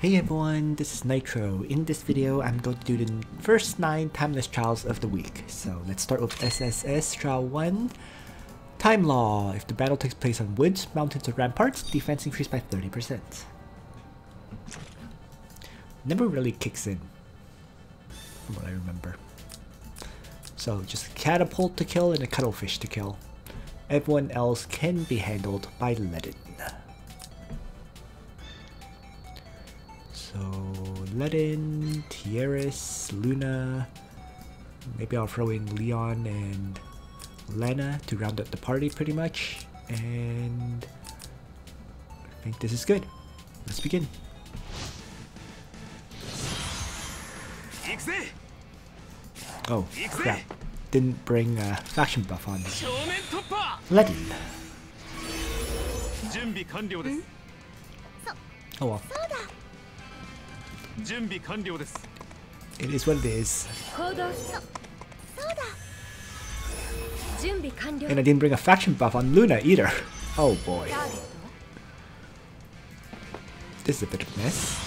Hey everyone, this is Nitro. In this video, I'm going to do the first 9 timeless trials of the week. So let's start with SSS Trial 1. Time Law. If the battle takes place on woods, mountains, or ramparts, defense increased by 30%. Never really kicks in, from what I remember. So just a catapult to kill and a cuttlefish to kill. Everyone else can be handled by Leaden. So Leaden, Tieris, Luna, maybe I'll throw in Leon and Lena to round up the party pretty much, and I think this is good. Let's begin. Oh crap, didn't bring a faction buff on Leaden. Oh well. It is what it is. And I didn't bring a faction buff on Luna either. Oh boy. This is a bit of a mess.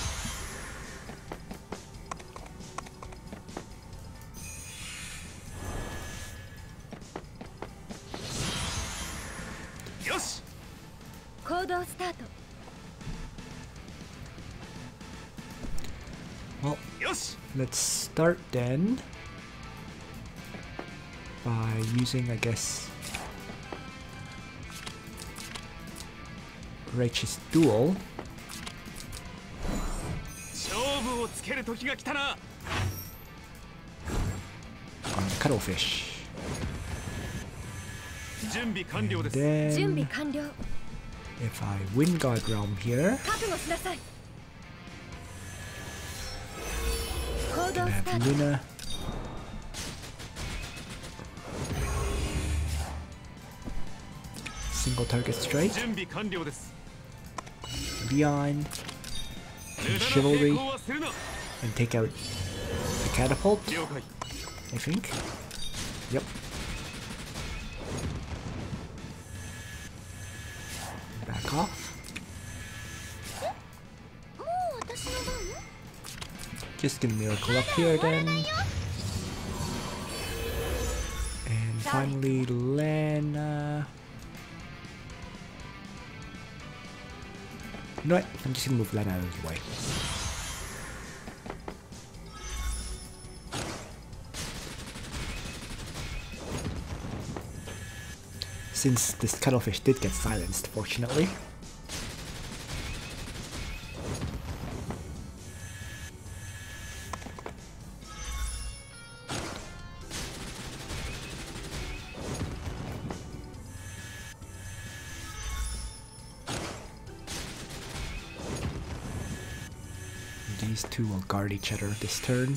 Well, let's start then by using, I guess, Righteous Duel. On the cuttlefish. And then, if I win God Realm here, I have Luna. Single target strike. Leon. And Chivalry. And take out the catapult. I think. Yep. Back off. Just get a miracle up here then. And finally Lena. You know what? I'm just gonna move Lena out of the way. Since this cuttlefish did get silenced, fortunately. These two will guard each other this turn.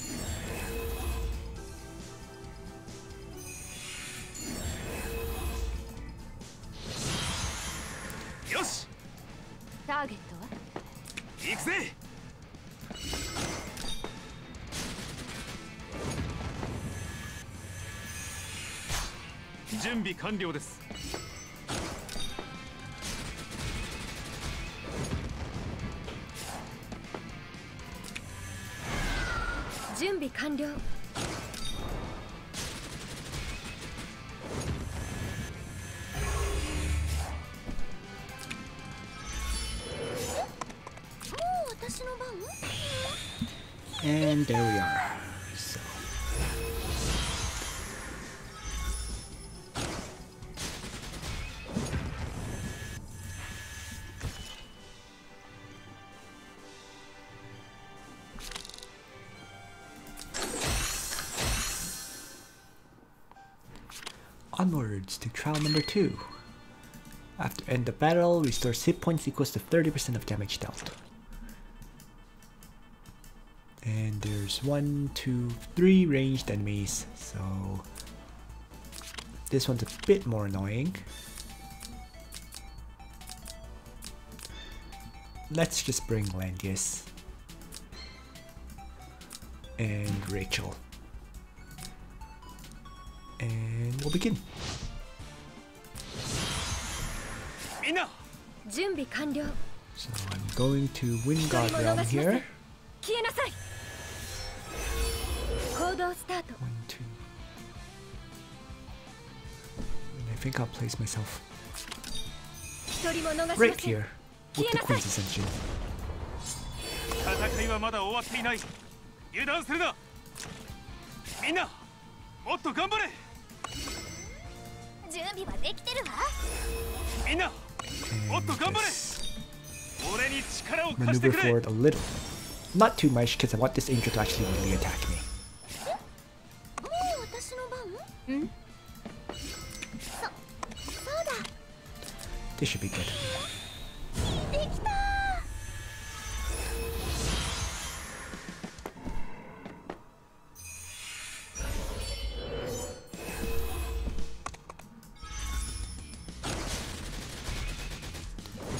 And there we are. So. Onwards to trial number 2. After end the battle, restores hit points equals to 30% of damage dealt. And there's 1, 2, 3 ranged enemies, so this one's a bit more annoying. Let's just bring Langrisser and Rachel. And we'll begin. 準備完了。So I'm going to Wind God Realm here. 消えなさい。行動スタート。 1, 2. And I think I'll place myself 一人も逃しません。 right here with the Queen's Ascension. 戦いはまだ終わっていない。油断するな。みんな、もっと頑張れ。準備はできてるわ。みんな、もっと頑張れ。 俺に力を貸して Maneuver くれ。 forward a little. Not too much because I want this angel to actually really attack me. もう私の番？うん。そうだ。 This should be good. できた。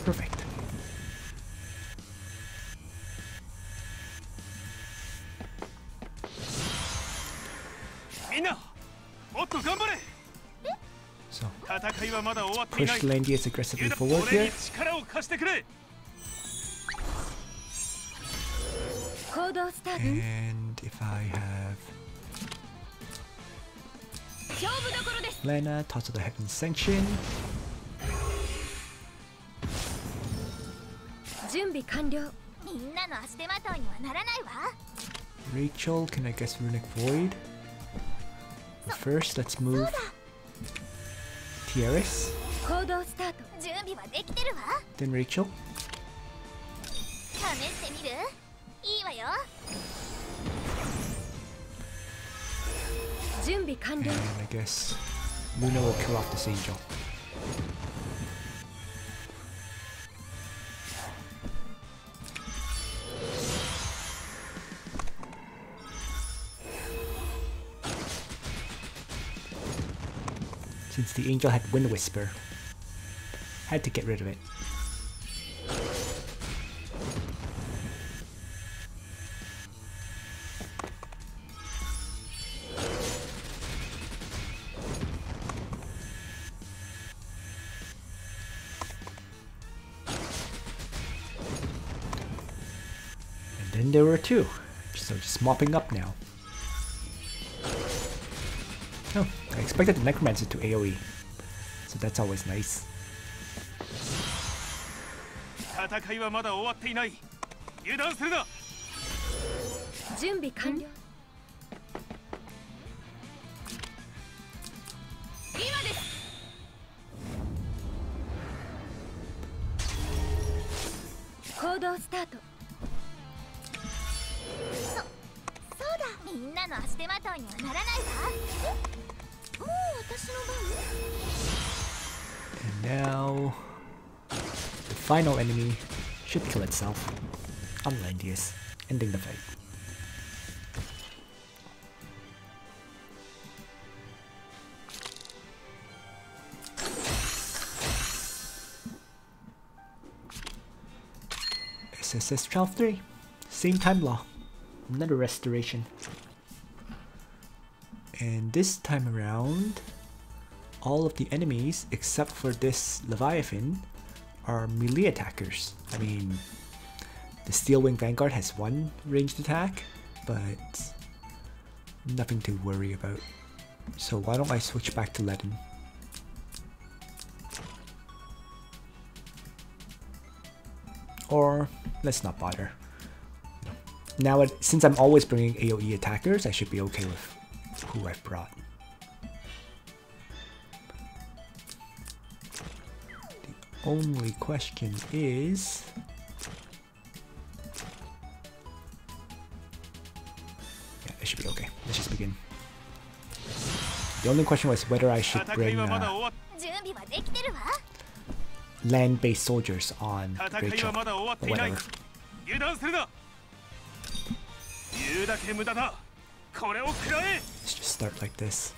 Perfect. So, push Landius aggressively forward here. And if I have Lena, Toss of the Heaven Sanction. Rachel, can I guess Runic Void? But first, let's move Tiaris. Then Rachel. And I guess Luna will kill off this angel. Since the angel had Wind Whisper, had to get rid of it. And then there were two, so just mopping up now. Oh, I expected the Necromancer to AoE, so that's always nice. And now the final enemy should kill itself on Landius, ending the fight. SSS Trial 3, same time law, another restoration. And this time around, all of the enemies except for this Leviathan are melee attackers. I mean, the Steelwing Vanguard has one ranged attack, but nothing to worry about. So why don't I switch back to Ledin? Or let's not bother. Now, since I'm always bringing AoE attackers, I should be okay with who I've brought. The only question is... yeah, it should be okay. Let's just begin. The only question was whether I should bring land-based soldiers on Rachel, but whatever. Let's just start like this.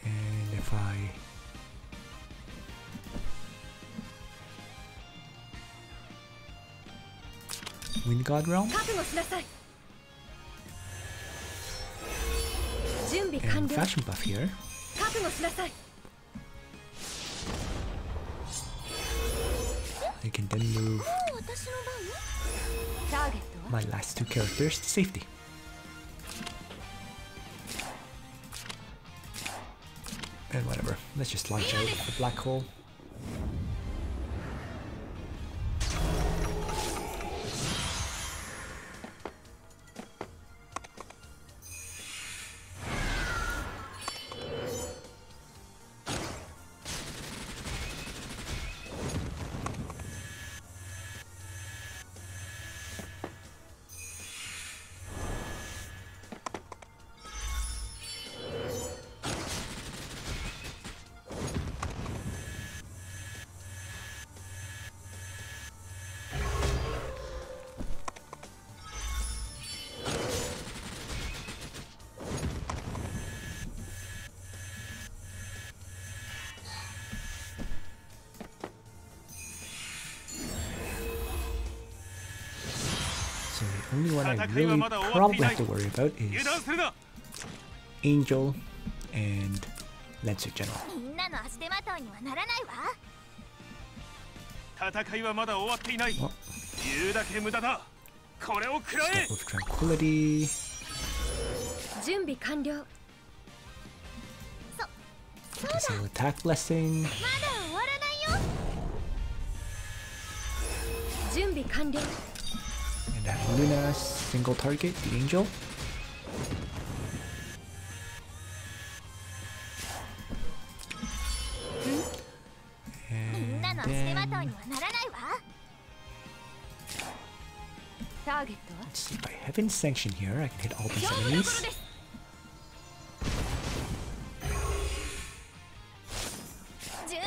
And if I... Wind God Realm? And Fashion Buff here. I can then move my last two characters to safety. And whatever, let's just launch out the black hole. The only one I really probably have to worry about is Angel and Langrisser General. Start with Tranquility. Disable Attack Blessing. And have Luna single target the Angel. And then, let's see, by Heaven's Sanction here, I can hit all these enemies.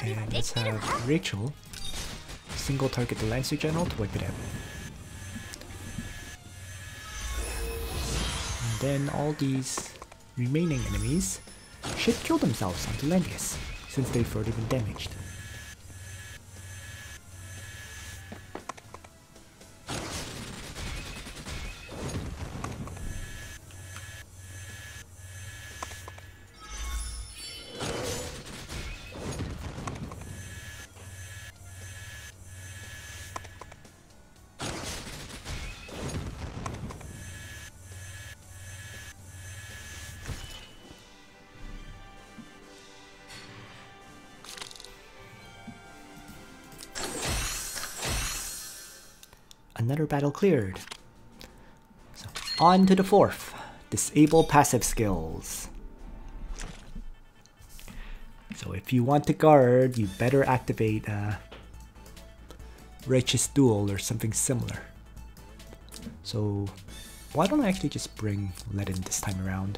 And let's have Rachel single target the Langrisser General to wipe it out. And then all these remaining enemies should kill themselves onto Langrisser, since they've already been damaged. Another battle cleared. So, on to the fourth. Disable passive skills. So if you want to guard, you better activate Righteous Duel or something similar. So why don't I actually just bring Ledin this time around?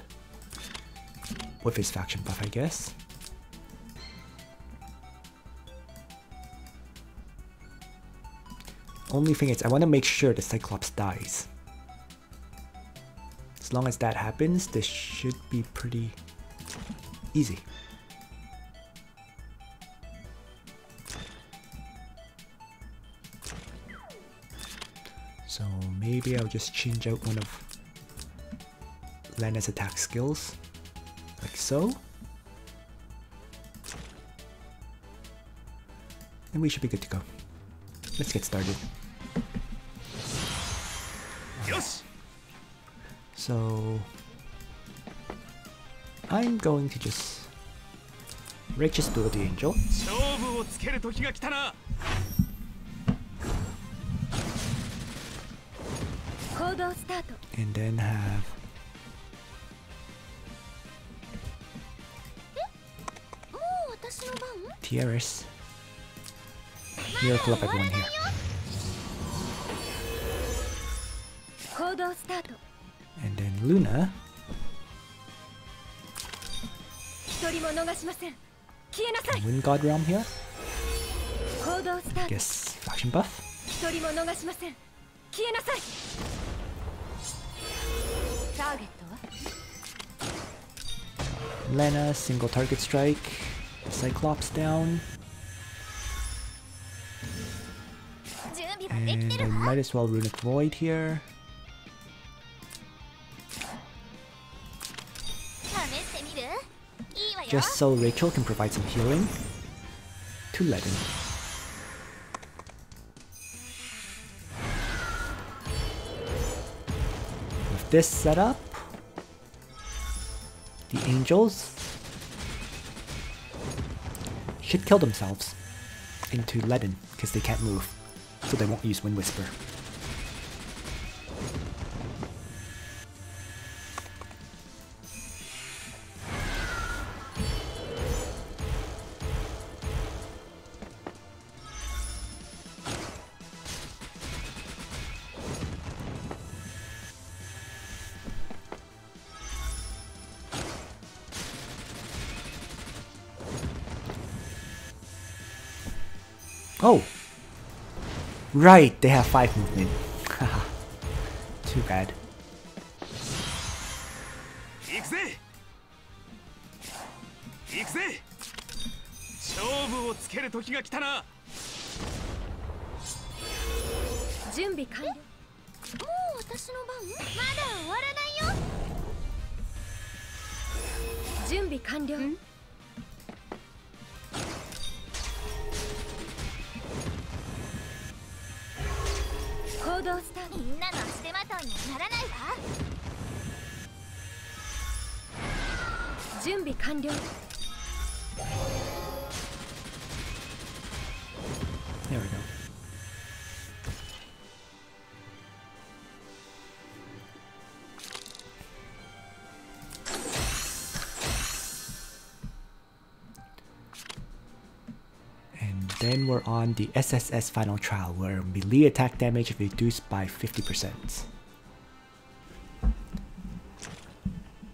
With his faction buff, I guess. Only thing is, I want to make sure the Cyclops dies. As long as that happens, this should be pretty easy. So maybe I'll just change out one of Lena's attack skills, like so. And we should be good to go. Let's get started. Yes. So I'm going to just Righteous Duel the Angel. And then have Tieris miracle up everyone here. And then Luna Wind God Realm here. I guess faction buff. Lena single target strike. Cyclops down. And I might as well Runic Void here. just so Rachel can provide some healing to Ledin. With this setup, the angels should kill themselves into Ledin because they can't move, so they won't use Wind Whisper. Oh! Right, they have 5 movement. Haha. Too bad. 行くぜ行くぜ勝負をつける時が来たな準備完了。もう私の番？まだ終わらないよ。準備完了。行動スタート。みんなの足手まといにはならないわ。準備完了。There we go. And then we're on the SSS Final Trial, where melee attack damage is reduced by 50%.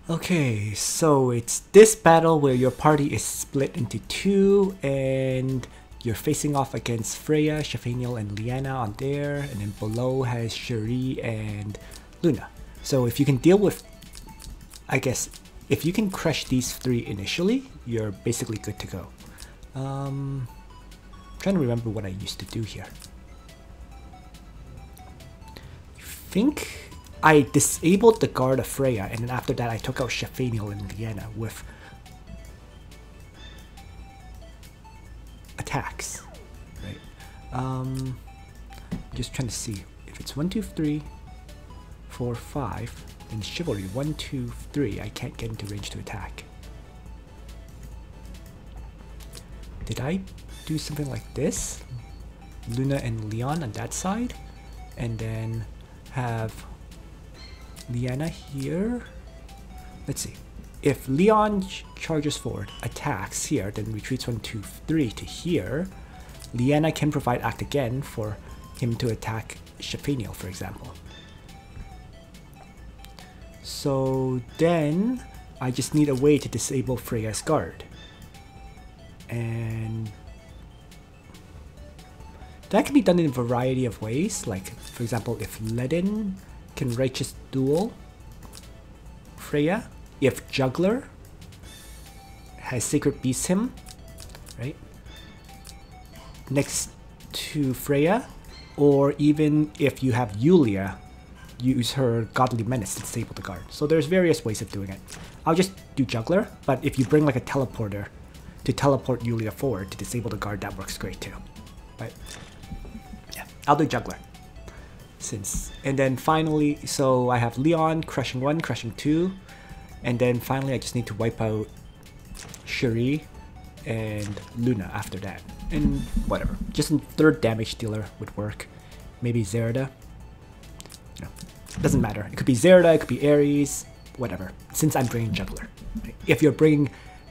Okay, so it's this battle where your party is split into 2 and you're facing off against Freya, Shafaniel, and Liana on there, and then below has Shuri and Luna. So if you can deal with, I guess, if you can crush these 3 initially, you're basically good to go. Trying to remember what I used to do here. I think I disabled the guard of Freya, and then after that I took out Shafaniel and Liana with attacks, right? Just trying to see if it's 1, 2, 3, 4, 5. Then Chivalry 1, 2, 3. I can't get into range to attack. Did I do something like this? Luna and Leon on that side, and then have Liana here. Let's see. If Leon charges forward, attacks here, then retreats 1, 2, 3 to here, Liana can provide act again for him to attack Shafaniel, for example. So then I just need a way to disable Freya's guard. And that can be done in a variety of ways. Like, for example, if Ledin can Righteous Duel Freya, if Juggler has Sacred Beast him, right, next to Freya, or even if you have Yulia, use her Godly Menace to disable the guard. So there's various ways of doing it. I'll just do Juggler, but if you bring like a teleporter to teleport Yulia forward to disable the guard, that works great too. But yeah, I'll do Juggler. And then finally, so I have Leon crushing 1, crushing 2, and then finally I just need to wipe out Shuri and Luna after that. And whatever, just a 3rd damage dealer would work. Maybe Zerda. No, doesn't matter. It could be Zerda, it could be Ares, whatever. Since I'm bringing Juggler, right? If you're bringing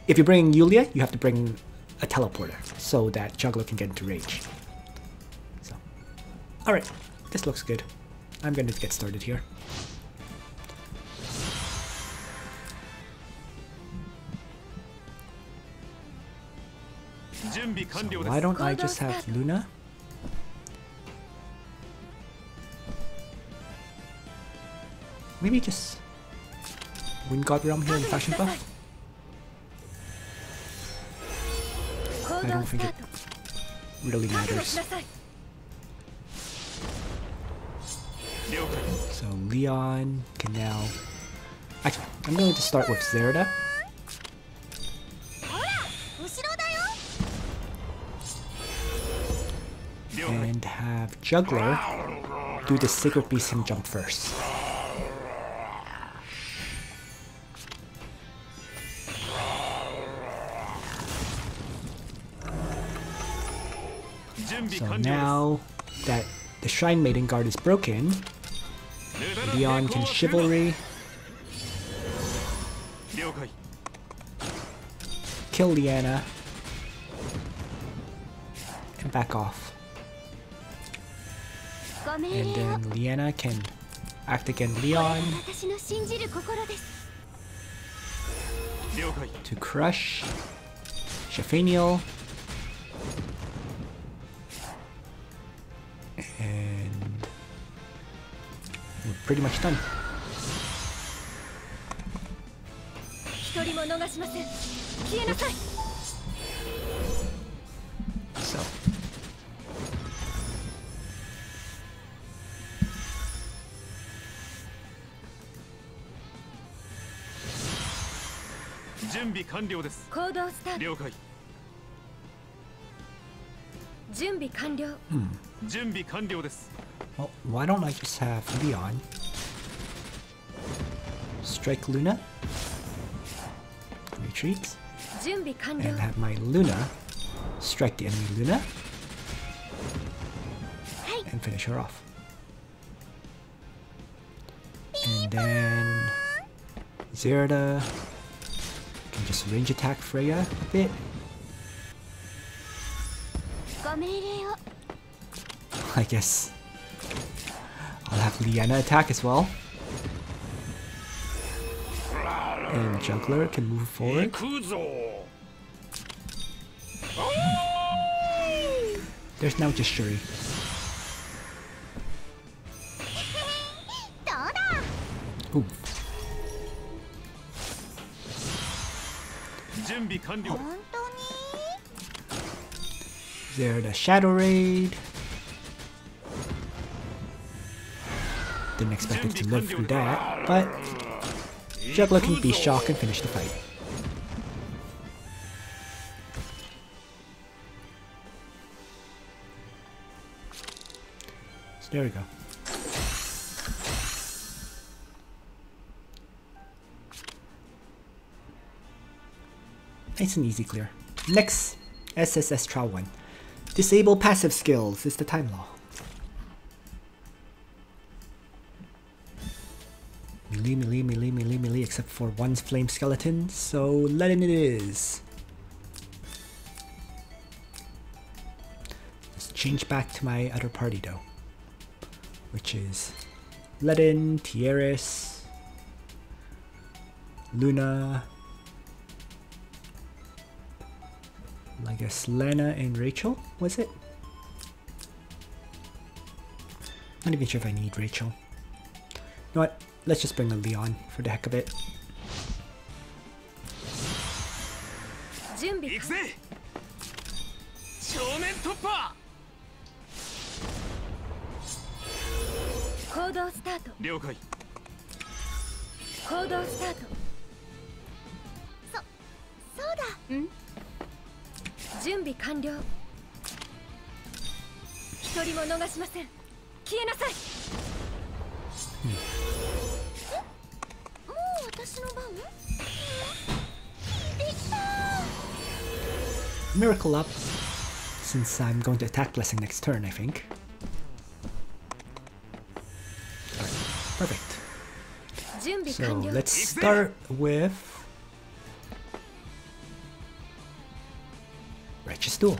Yulia, you have to bring a teleporter so that Juggler can get into range. So, all right. This looks good. I'm going to get started here. So why don't I just have Luna? Maybe just Wind God Realm here in Fashion Buff? I don't think it really matters. So Leon can now... Actually, I'm going to start with Zerda. and have Juggler do the Sacred Beasting jump first. So now that the Shrine Maiden guard is broken, Leon can Chivalry, kill Liana, and back off. And then Liana can act against Leon to crush Shafaniel. And we're pretty much done. So well, why don't I just have Leon strike Luna, retreat, and have my Luna strike the enemy Luna and finish her off. And then Zerda can just range attack Freya a bit. I guess I'll have Liana attack as well. And Juggler can move forward. There's now just Shuri. Ooh. Oh. There, the Shadow Raid. Didn't expect it to live through that, but Juggler can be shocked and finish the fight. So there we go. Nice and easy clear. Next, SSS Trial 1. Disable passive skills is the time law. Melee, melee, melee, melee, melee, except for one's flame skeleton, so Ledin it is. Let's change back to my other party though, which is Ledin, Tieris, Luna, I guess Lena and Rachel, was it? Not even sure if I need Rachel. You know what? Let's just bring a Leon for the heck of it. Miracle up, since I'm going to attack Blessing next turn, I think. Alright, perfect. So let's start with Righteous Duel.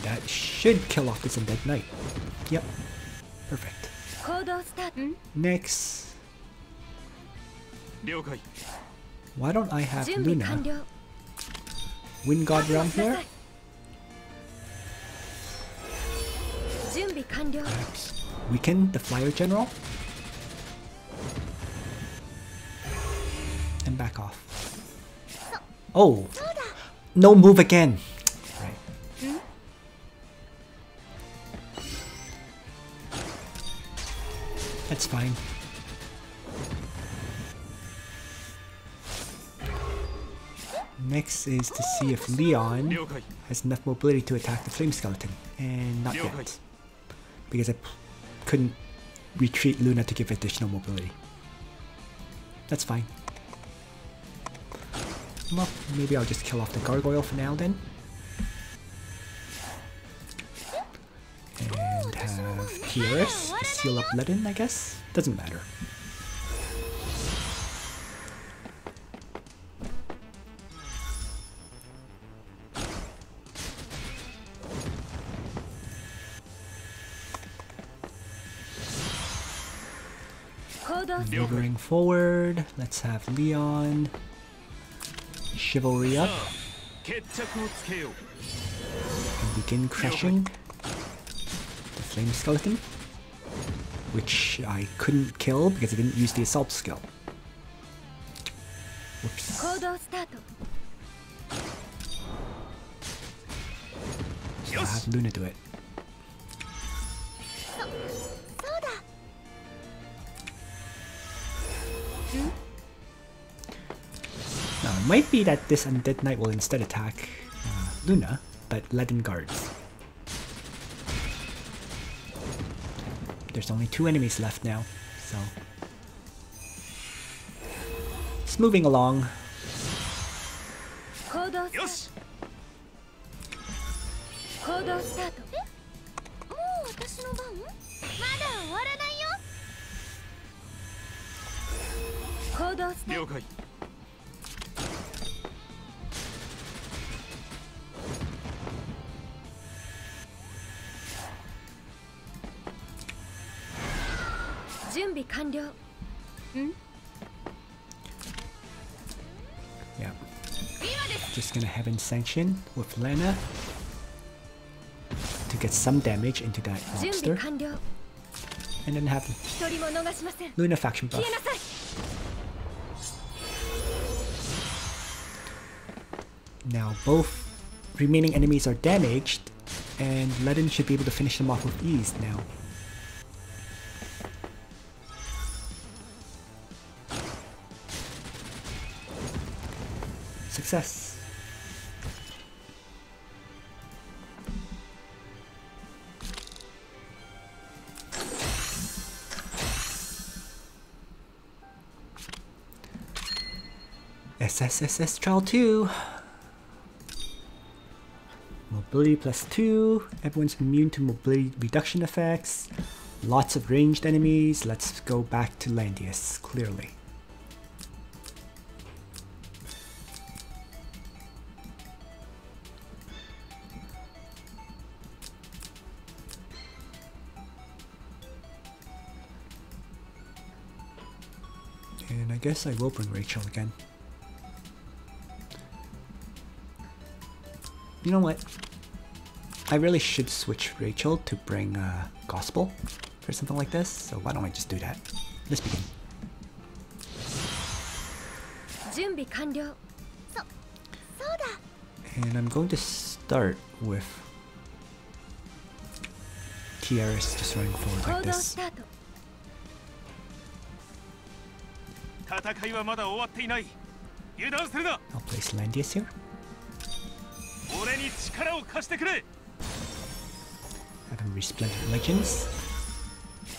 That should kill off this Undead Knight. Yep, perfect. Next, why don't I have Luna Wind God Realm here? Perhaps weaken the Flyer General and back off. Oh, no move again. Right. That's fine. Next is to see if Leon 了解 has enough mobility to attack the flame skeleton, and not Okay. yet, because I couldn't retreat Luna to give additional mobility. That's fine. Well, maybe I'll just kill off the gargoyle for now then. And have Pieris to seal up Ledin, I guess? Doesn't matter. Maneuvering forward, let's have Leon chivalry up 決着をつけよう and begin crushing the flame skeleton, which I couldn't kill because I didn't use the assault skill. Whoops. 行動スタート So I'll have Luna do it. そうだ Now, it might be that this undead knight will instead attack Luna, but Ledin guards. There's only 2 enemies left now, so... It's moving along. 行動スターよしト行動スタートもう私の番まだ終わらないよ行動スタート了解準備完了 Yeah. Just gonna heaven sanction with Lena to get some damage into that 準備 monster, 完了 and then have 一人も逃しません Luna faction 消 buff. えなさい Now both remaining enemies are damaged, and Ledin should be able to finish them off with ease now. Success. SSSS Trial 2. Mobility plus 2. Everyone's immune to mobility reduction effects. Lots of ranged enemies. Let's go back to Landius, clearly. And I guess I will bring Rachel again. You know what? I really should switch Rachel to bring Gospel for something like this, so why don't I just do that? Let's begin. 準備完了そうだ And I'm going to start with Tiaris just running forward 行 like 動 this. スタート戦いはまだ終わっていない油断するな I'll place Landius here. 俺に力を貸してくれ Have him resplendent legends.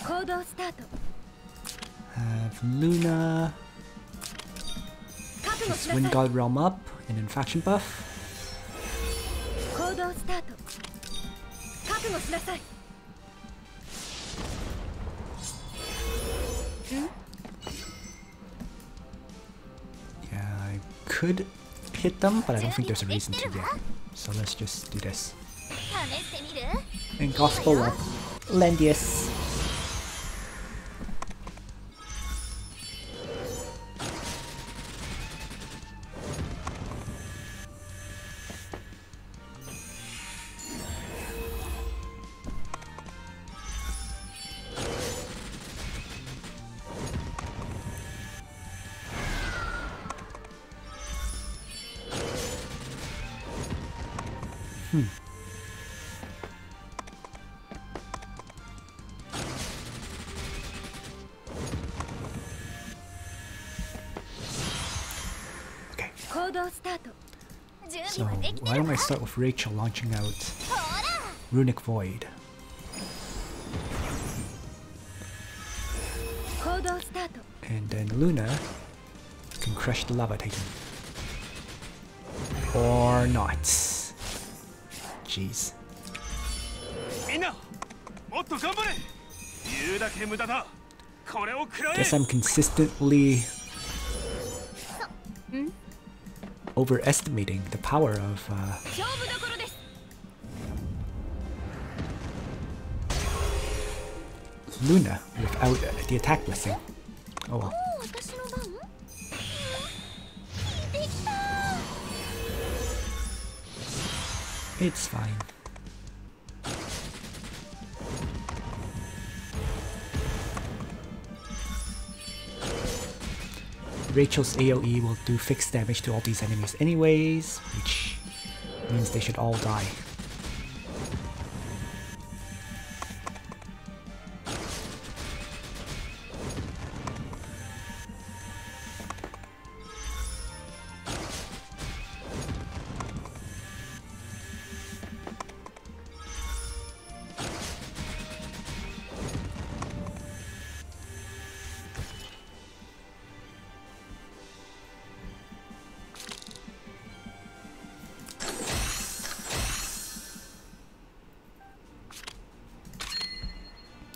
行動スタート Have Luna 覚悟し just な Wind さい God Realm up and then faction buff. 行動スタート覚悟しなさい Yeah, I could hit them, but I don't think there's a reason to yet. So let's just do this. 試してみる And Gospel up. Landius. Okay. 行動スタート So why don't I start with Rachel launching out Runic Void. And then Luna can crush the Lava Titan. Or not. Jeez. Guess I'm consistently overestimating the power of Luna without the attack blessing. Oh well. It's fine. Rachel's AoE will do fixed damage to all these enemies anyways, which means they should all die.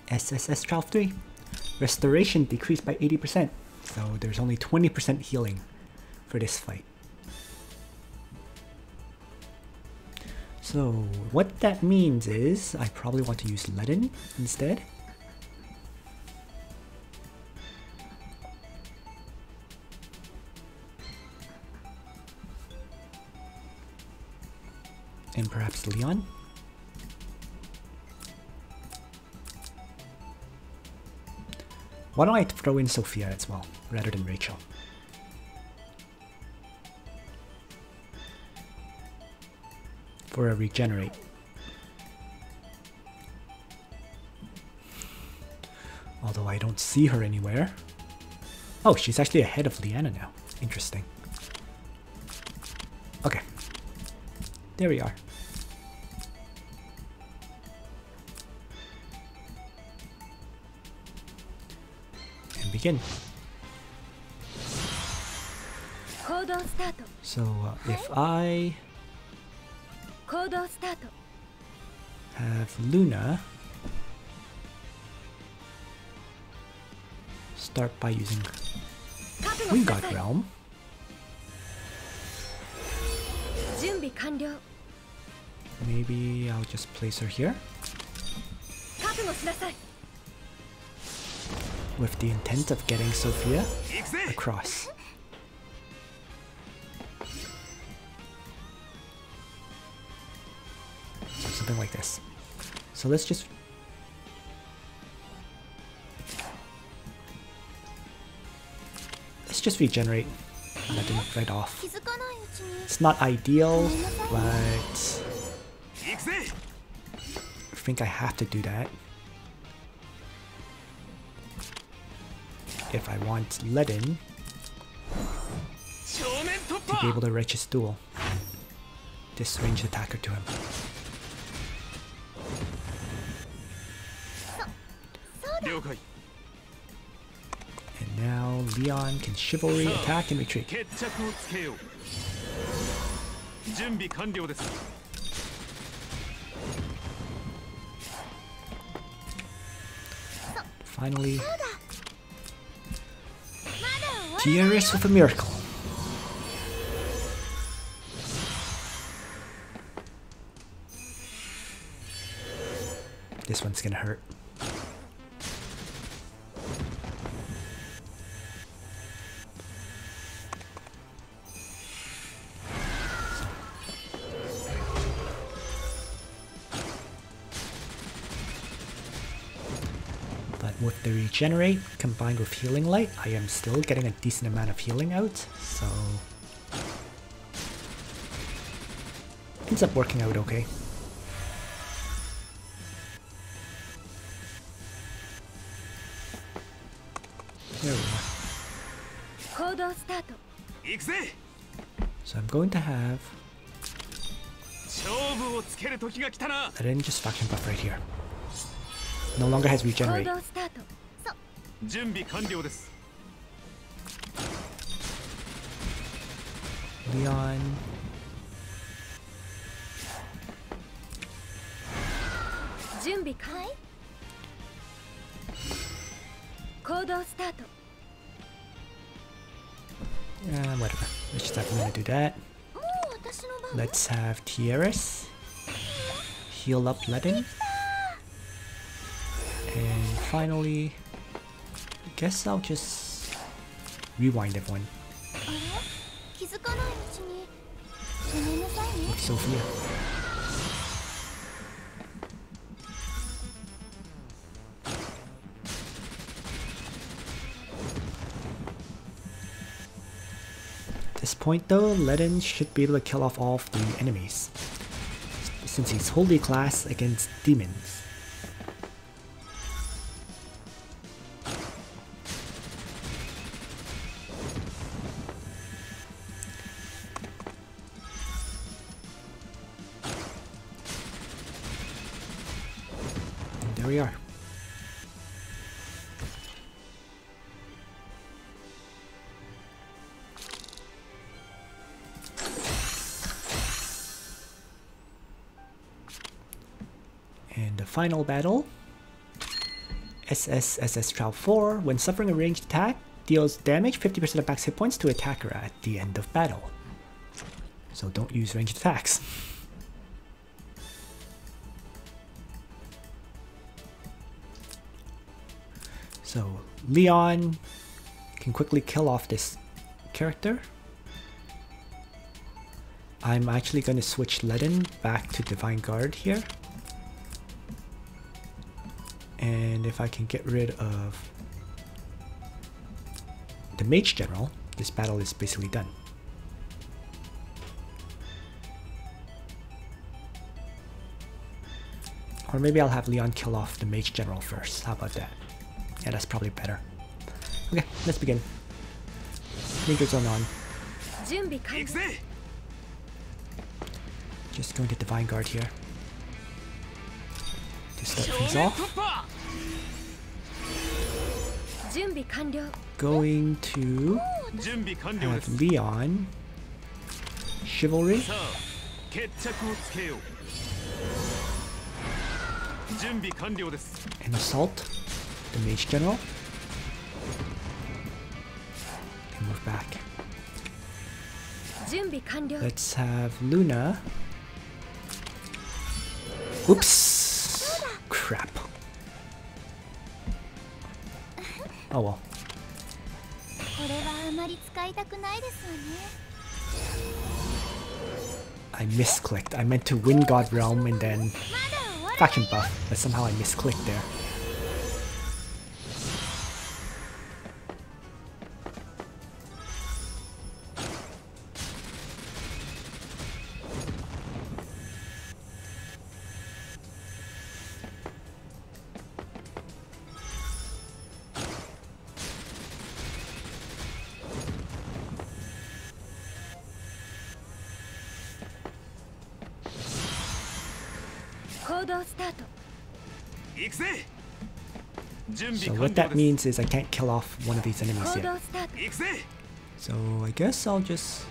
SSS Trial 3. Restoration decreased by 80%, so there's only 20% healing for this fight. So what that means is I probably want to use Leaden instead. And perhaps Leon. Why don't I throw in Sophia as well, rather than Rachel? For a regenerate. Although I don't see her anywhere. Oh, she's actually ahead of Leanna now. Interesting. Okay. There we are. Begin. So if I have Luna start by using Wind God Realm, maybe I'll just place her here with the intent of getting Sophia across. So something like this. So let's just regenerate and let them right off. It's not ideal, but I think I have to do that if I want Leaden to be able to Righteous Duel this ranged attacker to him. And now Leon can Chivalry attack and retreat. Finally, Tierris with a miracle. This one's gonna hurt. With the regenerate combined with healing light, I am still getting a decent amount of healing out, so ends up working out okay. There we are. So I'm going to have Ledin just faction buff right here. No longer has 行 regenerate. 動スタート。そう。準備完了です。 Leon. 準備完了。行動スタート。 Whatever. Let's just have Luna do that. もう私の番。 Let's have Tieris heal up Ledin. And finally, I guess I'll just rewind everyone. あれ？気づかないうちに。ごめんなさいね。 With Sophia. At this point though, Ledin should be able to kill off all of the enemies, since he's holy class against demons. And there we are. And the final battle, SSSS Trial 4, when suffering a ranged attack, deals damage 50% of max hit points to attacker at the end of battle. So don't use ranged attacks. So Leon can quickly kill off this character. I'm actually going to switch Ledin back to Divine Guard here. And if I can get rid of the Mage General, this battle is basically done. Or maybe I'll have Leon kill off the Mage General first. How about that? Yeah, that's probably better. Okay, let's begin. Danger Zone on. 準備完 行 了 く。ぜ。 Just going to Divine Guard here to start 正 things 面 off. 突破。 準備完了。 Going to 準備完了で have す。 Leon Chivalry. さあ、決着をつけよう。準備完了です。 And assault the Mage General. And move back. 準備完了。 Let's have Luna. Oops! Crap. Oh well. これはあまり使いたくないですわね。 I misclicked. I meant to win God Realm and then まだ終わら faction buff, but somehow I misclicked there. So what that means is I can't kill off one of these enemies 行動 yet. スタート。 行くぜ。 So I guess I'll just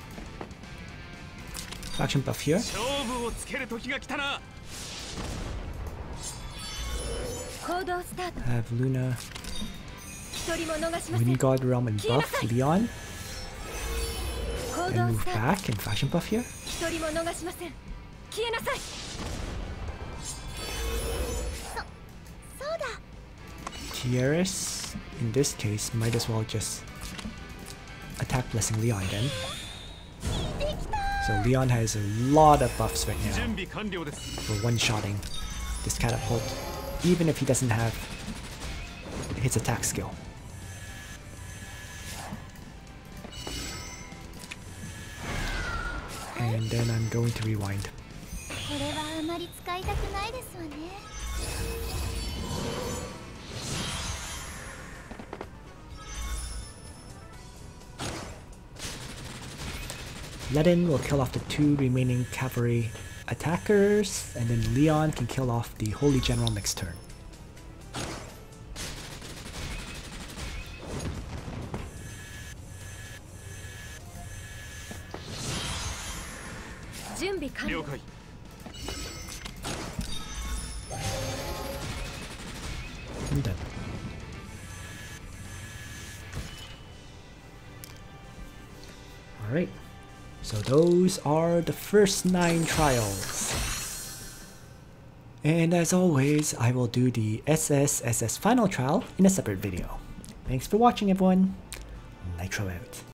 faction buff here. 勝負をつける時が来たな。行動スタート。 Have Luna 一人も逃しませ win ん。 God Realm and buff Leon 行 and 動 move スタート。 back and faction buff here. 一人も逃しません。消えなさい。そうだ。 Tieris, in this case, might as well just attack Blessing Leon then. So Leon has a lot of buffs right 準 now 備完了です。 for one-shotting this catapult, even if he doesn't have his attack skill. And then I'm going to rewind. これはあまり使いたくないですわね。 Ledin will kill off the two remaining cavalry attackers, and then Leon can kill off the Holy General next turn. I'm done. Alright, so those are the first 9 trials. And as always, I will do the SSSS Final Trial in a separate video. Thanks for watching everyone. Nitro out.